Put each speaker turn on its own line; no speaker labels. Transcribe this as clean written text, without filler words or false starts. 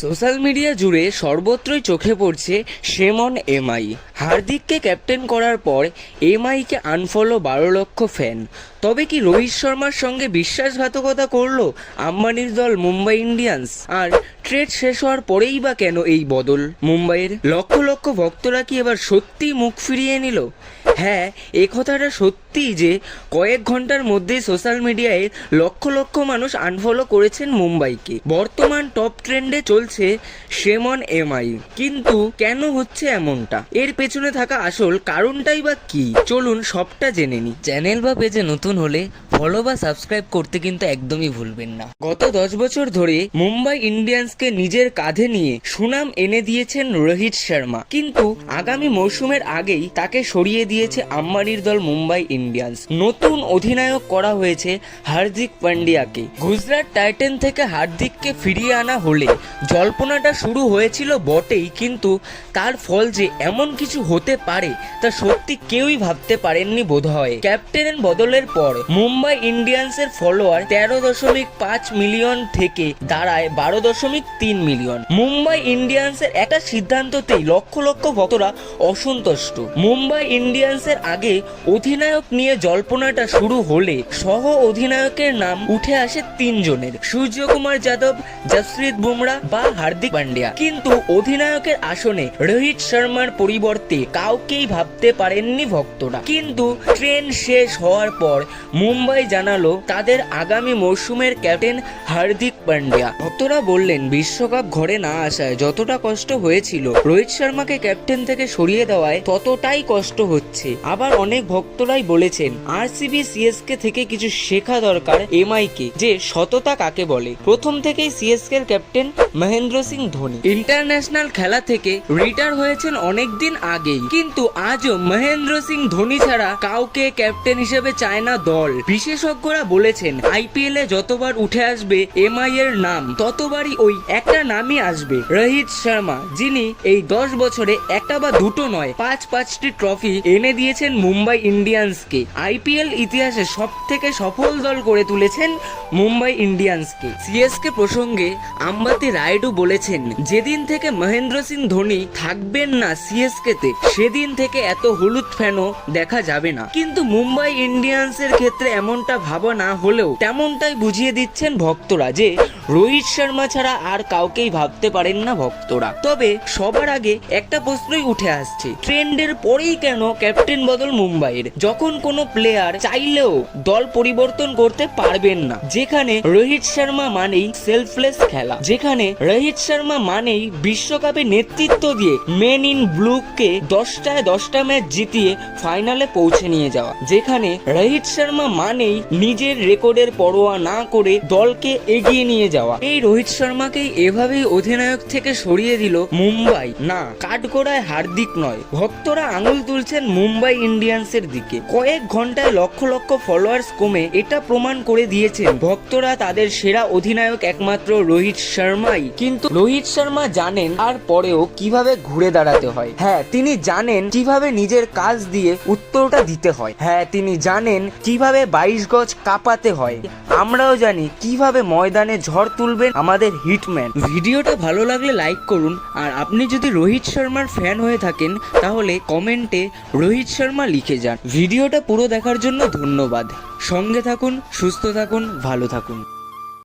Social media জুড়ে সর্বত্রই চোখে পড়ছে শেম অন এমআই। হার্দিককে ক্যাপ্টেন করার পর এমআইকে আনফলো 12 লক্ষ ফ্যান। তবে কি রোহিত শর্মার সঙ্গে বিশ্বাসঘাতকতা করলো আম্বানির দল মুম্বাই ইন্ডিয়ান্স? আর ট্রেড শেষ হওয়ার পরেই বা কেন এই বদল? মুম্বাইয়ের লক্ষ লক্ষ ভক্তরা কি এবার সত্যিই মুখ ফিরিয়ে নিল? হ্যাঁ, এ কথাটা সত্যি যে কয়েক ঘন্টার মধ্যেই সোশ্যাল মিডিয়ায় লক্ষ লক্ষ মানুষ আনফলো করেছেন মুম্বাইকে। বর্তমান টপ ট্রেন্ডে চলছে শেম অন এমআই। কিন্তু কেন হচ্ছে এমনটা? এর পেছনে থাকা আসল কারণটাই বা কি? চলুন সবটা জেনে নিই। চ্যানেল বা পেজে নতুন হলে ফলো বা সাবস্ক্রাইব করতে কিন্তু একদমই ভুলবেন না। গত 10 বছর ধরে মুম্বাই ইন্ডিয়ান্সকে নিজের কাঁধে নিয়ে সুনাম এনে দিয়েছেন রোহিত শর্মা, কিন্তু আগামী মৌসুমের আগেই তাকে সরিয়ে দিয়েছে আম্বানির দল মুম্বাই ইন্ডিয়ান্স। নতুন অধিনায়ক করা হয়েছে হার্দিক পান্ডিয়াকে। গুজরাট টাইটান থেকে হার্দিককে ফিরিয়ে আনা হলে জল্পনাটা শুরু হয়েছিল বটেই, কিন্তু তার ফল যে এমন কিছু হতে পারে তা সত্যি কেউই ভাবতে পারেননি বোধহয়। ক্যাপ্টেন বদলের পর মুম্বাই ইন্ডিয়ান্সের ফলোয়ার 13.5 মিলিয়ন থেকে দাঁড়ায় 12.3 মিলিয়ন। মুম্বাই ইন্ডিয়ান্সের একটা সিদ্ধান্ততেই লক্ষ লক্ষ ভক্তরা অসন্তুষ্ট। মুম্বাই ইন্ডিয়ান্সের আগে অধিনায়ক নিয়ে জল্পনাটা শুরু হলে সহ অধিনায়কের নাম উঠে আসে 3 জনের: সূর্যকুমার যাদব, জসপ্রীত বুমরা বা হার্দিক পান্ডিয়া। কিন্তু অধিনায়কের আসনে রোহিত শর্মার পরিবর্তে কাউকেই ভাবতে পারেননি ভক্তরা। কিন্তু ট্রেন শেষ হওয়ার পর মুম্বাই জানালো তাদের আগামী মৌসুমের ক্যাপ্টেন হার্দিক পান্ডিয়া। ভক্তরা বললেন, বিশ্বকাপ ঘরে না আসায় যতটা কষ্ট হয়েছিল রোহিত শর্মাকে ক্যাপ্টেন থেকে সরিয়ে দেওয়ায় ততটাই কষ্ট হচ্ছে। আবার অনেক ভক্তরাই বলেছেন আরসিবি সিএসকে থেকে কিছু শেখা দরকার এমআইকে, যে সততা কাকে বলে। প্রথম থেকেই সিএসকে এর ক্যাপ্টেন মহেন্দ্র সিং ধোনি ইন্টারন্যাশনাল খেলা থেকে রিটায়ার হয়েছেন অনেকদিন আগেই, কিন্তু আজও মহেন্দ্র সিং ধোনি ছাড়া কাউকে ক্যাপ্টেন হিসেবে চায় না দল। বিশেষজ্ঞরা বলেছেন আইপিএল এ যতবার উঠে আসবে এমআই এর নাম ততবারই ওই একটা নামই আসবে, রোহিত শর্মা, যিনি এই 10 বছরে একটা বা দুটো নয় 5টি ট্রফি এনে দিয়েছেন মুম্বাই ইন্ডিয়ান্সকে। আইপিএল ইতিহাসে সব থেকে সফল দল করে তুলেছেন মুম্বাই ইন্ডিয়ান্সকে। সিএসকে প্রসঙ্গে আম্বাতি রায়ডু বলেছেন, যেদিন থেকে মহেন্দ্র সিং ধোনি থাকবেন না সিএসকে তে সেদিন থেকে এত হলুদ ফ্যানও দেখা যাবে না। কিন্তু মুম্বাই ইন্ডিয়ান্সের ক্ষেত্রে এমনটা ভাবা না হলেও তেমনটাই বুঝিয়ে দিচ্ছেন ভক্তরা যে রোহিত শর্মা ছাড়া আর কাউকেই ভাবতে পারেন না ভক্তরা। তবে সবার আগে একটা প্রশ্নই উঠে আসছে, ট্রেন্ডের পরেই কেন ক্যাপ্টেন বদল মুম্বাইয়ের? যখন কোনো প্লেয়ার চাইলেও দল পরিবর্তন করতে পারবেন না, যেখানে রোহিত শর্মা মানেই সেলফলেস খেলা, যেখানে রোহিত শর্মা মানেই বিশ্বকাপে নেতৃত্ব দিয়ে মেন ইন ব্লুকে 10টায় 10টা ম্যাচ জিতিয়ে ফাইনালে পৌঁছে নিয়ে যাওয়া, যেখানে রোহিত শর্মা মানেই নিজের রেকর্ডের পরোয়া না করে দলকে এগিয়ে নিয়ে যাওয়া। এই রোহিত শর্মাকেই এভাবেই অধিনায়ক থেকে সরিয়ে দিল মুম্বাই, না কাঠগড়ায় হার্দিক নয়। ভক্তরা আঙুল তুলছেন মুম্বাই ইন্ডিয়ান্সের দিকে। কয়েক ঘন্টায় লক্ষ লক্ষ ফলোয়ার্স কমে এটা প্রমাণ করে দিয়েছেন ভক্তরা তাদের সেরা অধিনায়ক একমাত্র রোহিত শর্মাই। কিন্তু রোহিত শর্মা জানেন আর পরেও কিভাবে ঘুরে দাঁড়াতে হয়। হ্যাঁ, তিনি জানেন কিভাবে নিজের কাজ দিয়ে উত্তরটা দিতে হয়। হ্যাঁ, তিনি জানেন কিভাবে 22 গজ কাঁপাতে হয়। আমরাও জানি কিভাবে ময়দানে ঝড় তুলবেন আমাদের হিটম্যান। ভিডিওটা ভালো লাগলে লাইক করুন, আর আপনি যদি রোহিত শর্মার ফ্যান হয়ে থাকেন তাহলে কমেন্টে রোহিত শর্মা লিখে যান। ভিডিওটা পুরো দেখার জন্য ধন্যবাদ। সঙ্গে থাকুন, সুস্থ থাকুন, ভালো থাকুন।